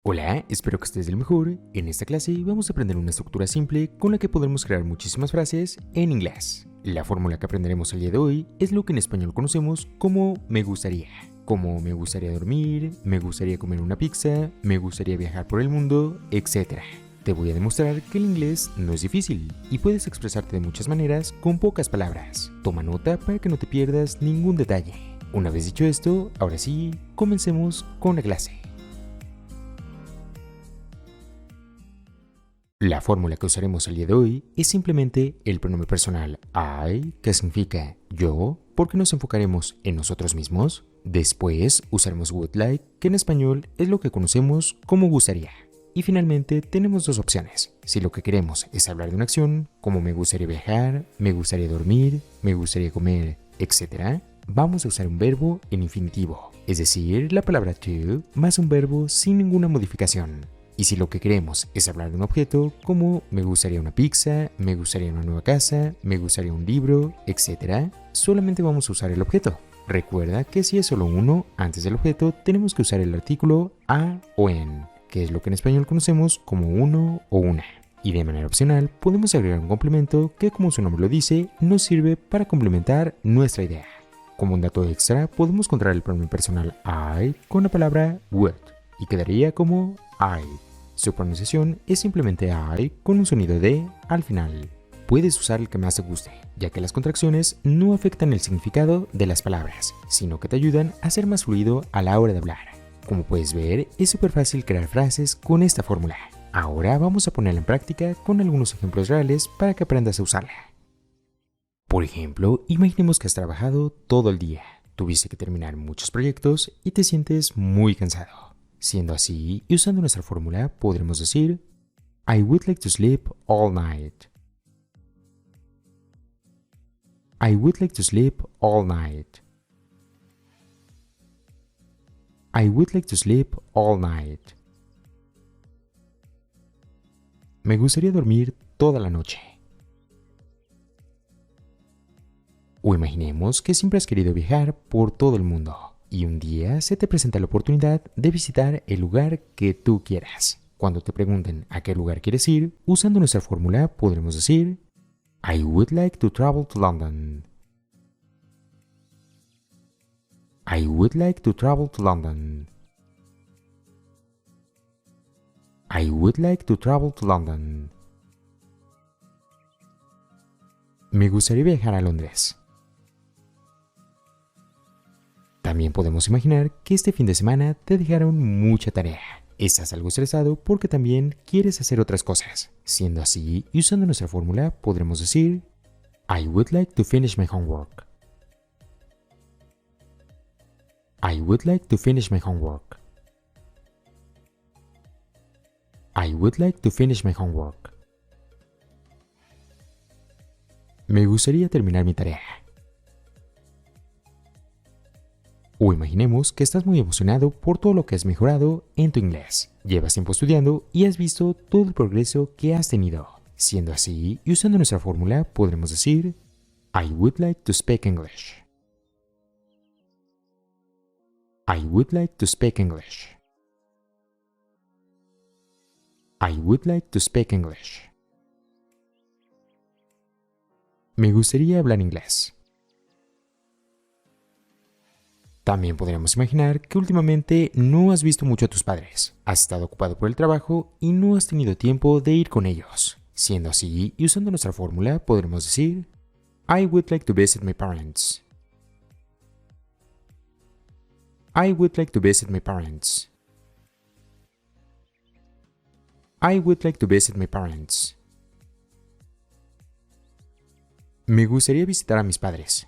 Hola, espero que estés del mejor. En esta clase vamos a aprender una estructura simple con la que podremos crear muchísimas frases en inglés. La fórmula que aprenderemos el día de hoy es lo que en español conocemos como me gustaría. Como me gustaría dormir, me gustaría comer una pizza, me gustaría viajar por el mundo, etc. Te voy a demostrar que el inglés no es difícil y puedes expresarte de muchas maneras con pocas palabras. Toma nota para que no te pierdas ningún detalle. Una vez dicho esto, ahora sí, comencemos con la clase. La fórmula que usaremos el día de hoy es simplemente el pronombre personal I, que significa yo, porque nos enfocaremos en nosotros mismos. Después usaremos would like, que en español es lo que conocemos como gustaría. Y finalmente tenemos dos opciones. Si lo que queremos es hablar de una acción, como me gustaría viajar, me gustaría dormir, me gustaría comer, etc., vamos a usar un verbo en infinitivo, es decir, la palabra to más un verbo sin ninguna modificación. Y si lo que queremos es hablar de un objeto, como me gustaría una pizza, me gustaría una nueva casa, me gustaría un libro, etc., solamente vamos a usar el objeto. Recuerda que si es solo uno antes del objeto, tenemos que usar el artículo a o en, que es lo que en español conocemos como uno o una. Y de manera opcional, podemos agregar un complemento que, como su nombre lo dice, nos sirve para complementar nuestra idea. Como un dato extra, podemos encontrar el pronombre personal I con la palabra would y quedaría como I. Su pronunciación es simplemente I con un sonido de al final. Puedes usar el que más te guste, ya que las contracciones no afectan el significado de las palabras, sino que te ayudan a ser más fluido a la hora de hablar. Como puedes ver, es súper fácil crear frases con esta fórmula. Ahora vamos a ponerla en práctica con algunos ejemplos reales para que aprendas a usarla. Por ejemplo, imaginemos que has trabajado todo el día, tuviste que terminar muchos proyectos y te sientes muy cansado. Siendo así, y usando nuestra fórmula, podremos decir I would like to sleep all night. I would like to sleep all night. I would like to sleep all night. Me gustaría dormir toda la noche. O imaginemos que siempre has querido viajar por todo el mundo y un día se te presenta la oportunidad de visitar el lugar que tú quieras. Cuando te pregunten a qué lugar quieres ir, usando nuestra fórmula podremos decir I would like to travel to London. I would like to travel to London. I would like to travel to London. Me gustaría viajar a Londres. También podemos imaginar que este fin de semana te dejaron mucha tarea. Estás algo estresado porque también quieres hacer otras cosas. Siendo así, y usando nuestra fórmula, podremos decir I would like to finish my homework. I would like to finish my homework. I would like to finish my homework. Me gustaría terminar mi tarea. O imaginemos que estás muy emocionado por todo lo que has mejorado en tu inglés. Llevas tiempo estudiando y has visto todo el progreso que has tenido. Siendo así, y usando nuestra fórmula, podremos decir I would like to speak English. I would like to speak English. I would like to speak English. Me gustaría hablar inglés. También podríamos imaginar que últimamente no has visto mucho a tus padres, has estado ocupado por el trabajo y no has tenido tiempo de ir con ellos. Siendo así, y usando nuestra fórmula, podremos decir I would like to visit my parents. I would like to visit my parents. I would like to visit my parents. Me gustaría visitar a mis padres.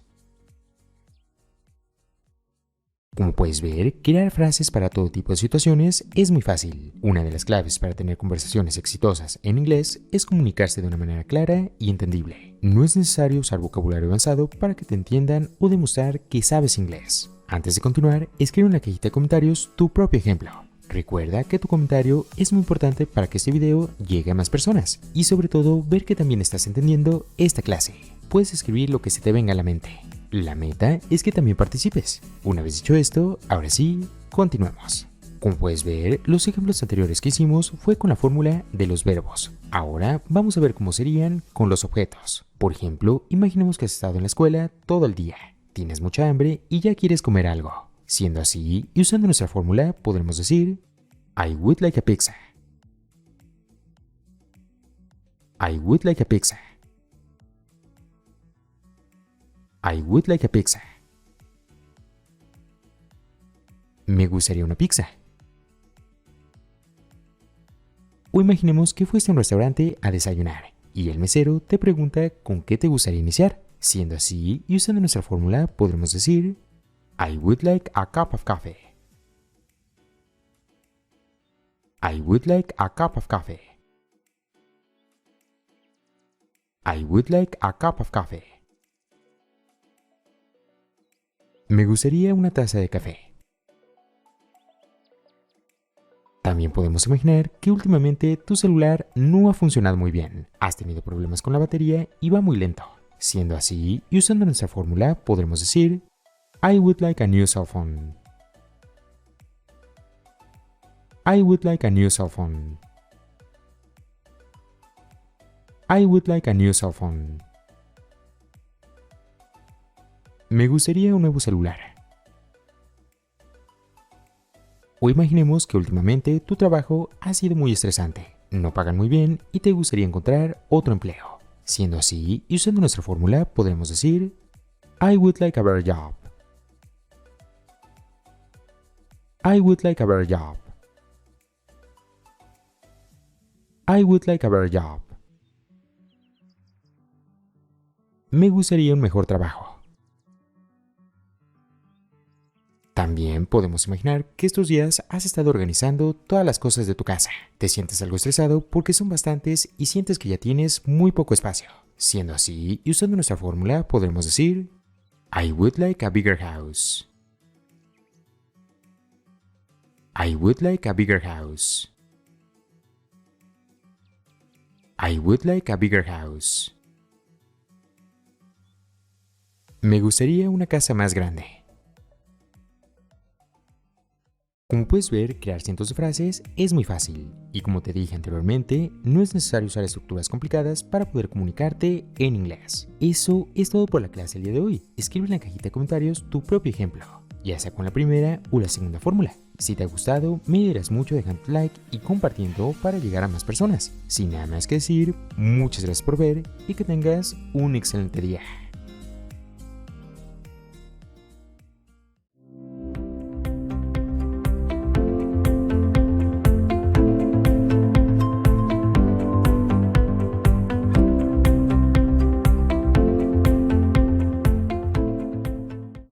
Como puedes ver, crear frases para todo tipo de situaciones es muy fácil. Una de las claves para tener conversaciones exitosas en inglés es comunicarse de una manera clara y entendible. No es necesario usar vocabulario avanzado para que te entiendan o demostrar que sabes inglés. Antes de continuar, escribe en la cajita de comentarios tu propio ejemplo. Recuerda que tu comentario es muy importante para que este video llegue a más personas y sobre todo ver que también estás entendiendo esta clase. Puedes escribir lo que se te venga a la mente. La meta es que también participes. Una vez dicho esto, ahora sí, continuemos. Como puedes ver, los ejemplos anteriores que hicimos fue con la fórmula de los verbos. Ahora vamos a ver cómo serían con los objetos. Por ejemplo, imaginemos que has estado en la escuela todo el día, tienes mucha hambre y ya quieres comer algo. Siendo así, y usando nuestra fórmula, podremos decir I would like a pizza. I would like a pizza. I would like a pizza. Me gustaría una pizza. O imaginemos que fuiste a un restaurante a desayunar y el mesero te pregunta con qué te gustaría iniciar. Siendo así, y usando nuestra fórmula, podremos decir I would like a cup of coffee. I would like a cup of coffee. I would like a cup of coffee. Me gustaría una taza de café. También podemos imaginar que últimamente tu celular no ha funcionado muy bien, has tenido problemas con la batería y va muy lento. Siendo así, y usando nuestra fórmula, podremos decir I would like a new cell phone. I would like a new cell phone. I would like a new cell phone. Me gustaría un nuevo celular. O imaginemos que últimamente tu trabajo ha sido muy estresante, no pagan muy bien y te gustaría encontrar otro empleo. Siendo así, y usando nuestra fórmula, podremos decir I would like a better job. I would like a better job. I would like a better job. Me gustaría un mejor trabajo. También podemos imaginar que estos días has estado organizando todas las cosas de tu casa. Te sientes algo estresado porque son bastantes y sientes que ya tienes muy poco espacio. Siendo así, y usando nuestra fórmula, podremos decir I would like a bigger house. I would like a bigger house. I would like a bigger house. Me gustaría una casa más grande. Como puedes ver, crear cientos de frases es muy fácil, y como te dije anteriormente, no es necesario usar estructuras complicadas para poder comunicarte en inglés. Eso es todo por la clase del día de hoy. Escribe en la cajita de comentarios tu propio ejemplo, ya sea con la primera o la segunda fórmula. Si te ha gustado, me ayudarás mucho dejando tu like y compartiendo para llegar a más personas. Sin nada más que decir, muchas gracias por ver y que tengas un excelente día.